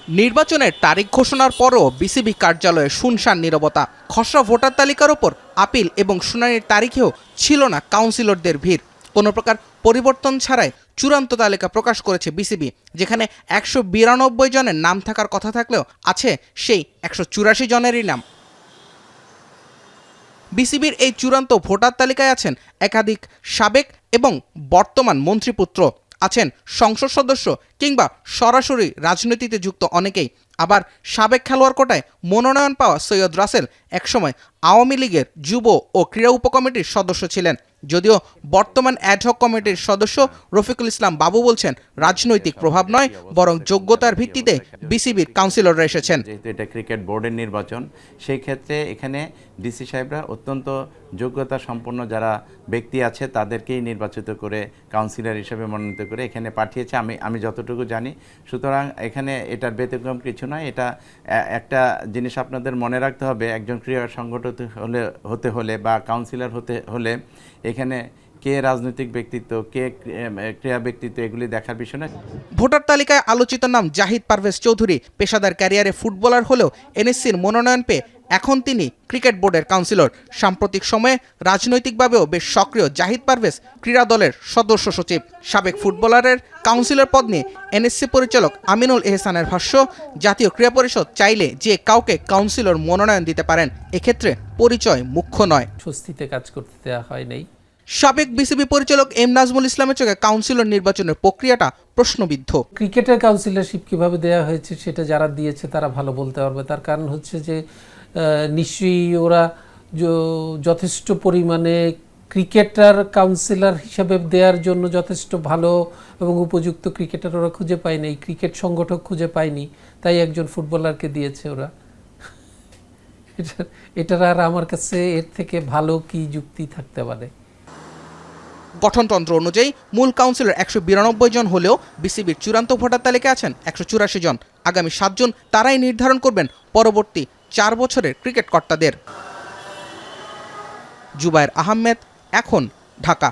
নির্বাচনের তারিখ ঘোষণার পরও বিসিবি কার্যালয়ে শুনশান নীরবতা। খসড়া ভোটার তালিকার ওপর আপিল এবং শুনানির তারিখেও ছিল না কাউন্সিলরদের ভিড়। কোনো প্রকার পরিবর্তন ছাড়াই চূড়ান্ত তালিকা প্রকাশ করেছে বিসিবি, যেখানে 192 জনের নাম থাকার কথা থাকলেও আছে সেই 184 জনেরই নাম। বিসিবির এই চূড়ান্ত ভোটার তালিকায় আছেন একাধিক সাবেক এবং বর্তমান মন্ত্রীপুত্র, আছেন সংসদ সদস্য কিংবা সরাসরি রাজনীতিতে যুক্ত অনেকেই। আবার সাবেক খেলোয়াড় কোটায় মনোনয়ন পাওয়া সৈয়দ রাসেল একসময় আওয়ামী লীগের যুব ও ক্রীড়া উপকমিটির সদস্য ছিলেন। যদিও বর্তমান অ্যাডহক কমিটির সদস্য রফিকুল ইসলাম বাবু বলছেন, রাজনৈতিক প্রভাব নয় বরং যোগ্যতার ভিত্তিতে বিসিবির কাউন্সিলররা এসেছেন। যেহেতু এটা ক্রিকেট বোর্ডের নির্বাচন, সেই ক্ষেত্রে এখানে ডিসি সাহেবরা অত্যন্ত যোগ্যতা সম্পন্ন যারা ব্যক্তি আছে তাদেরকেই নির্বাচিত করে কাউন্সিলর হিসেবে মনোনীত করে এখানে পাঠিয়েছে আমি যতটুকু জানি। সুতরাং এখানে এটার ব্যতিক্রম কিছু নয়। এটা একটা জিনিস আপনাদের মনে রাখতে হবে, একজন ক্রীড়া সংগঠন হতে হলে বা কাউন্সিলর হতে হলে এখানে কে রাজনৈতিক ব্যক্তিত্ব, কে ক্রীড়া ব্যক্তিত্ব, এগুলি দেখার বিষয় না। ভোটার তালিকায় আলোচিত নাম জাহিদ পারভেজ চৌধুরী। পেশাদার ক্যারিয়ারে ফুটবলার হলেও এনএসসির মনোনয়ন পেয়ে এখন তিনি ক্রিকেট বোর্ডের কাউন্সিলর। সাম্প্রতিক সময়ে রাজনৈতিকভাবেও বেশ সক্রিয় জাহিদ পারভেজ ক্রীড়া দলের সদস্য সচিব। সাবেক ফুটবলারের কাউন্সিলর পদ নিয়ে এনএসসি পরিচালক আমিনুল এহসানের ভাষ্য, জাতীয় ক্রীড়া পরিষদ চাইলে যে কাউকে কাউন্সিলর মনোনয়ন দিতে পারেন, এক্ষেত্রে পরিচয় মুখ্য নয়। স্বস্তিতে কাজ করতে দেওয়া হয় নাই। সাবেক বিসিবি পরিচালক এম নাজমুল ইসলামের চোখে কাউন্সিলর নির্বাচনের প্রক্রিয়াটা প্রশ্নবিদ্ধ। ক্রিকেটের কাউন্সিলরশিপ কিভাবে দেওয়া হয়েছে সেটা যারা দিয়েছে তারা ভালো বলতে পারবে। তার কারণ হচ্ছে যে নিশ্চয়ই ওরা যথেষ্ট পরিমাণে ক্রিকেটার কাউন্সিলর হিসাবে দেওয়ার জন্য যথেষ্ট ভালো এবং উপযুক্ত ক্রিকেটার ওরা খুঁজে পায়নি, ক্রিকেট সংগঠক খুঁজে পায়নি, তাই একজন ফুটবলারকে দিয়েছে ওরা। এটার আর আমার কাছে এর থেকে ভালো কি যুক্তি থাকতে পারে? গঠনতন্ত্র অনুযায়ী মূল কাউন্সিলর 192 জন হলেও বিসিবির চূড়ান্ত ভোটার তালিকায় আছেন 184 জন। আগামী 7 জুন তারাই নির্ধারণ করবেন পরবর্তী 4 বছরের ক্রিকেট কর্তাদের। জুবায়ের আহমেদ, এখন, ঢাকা।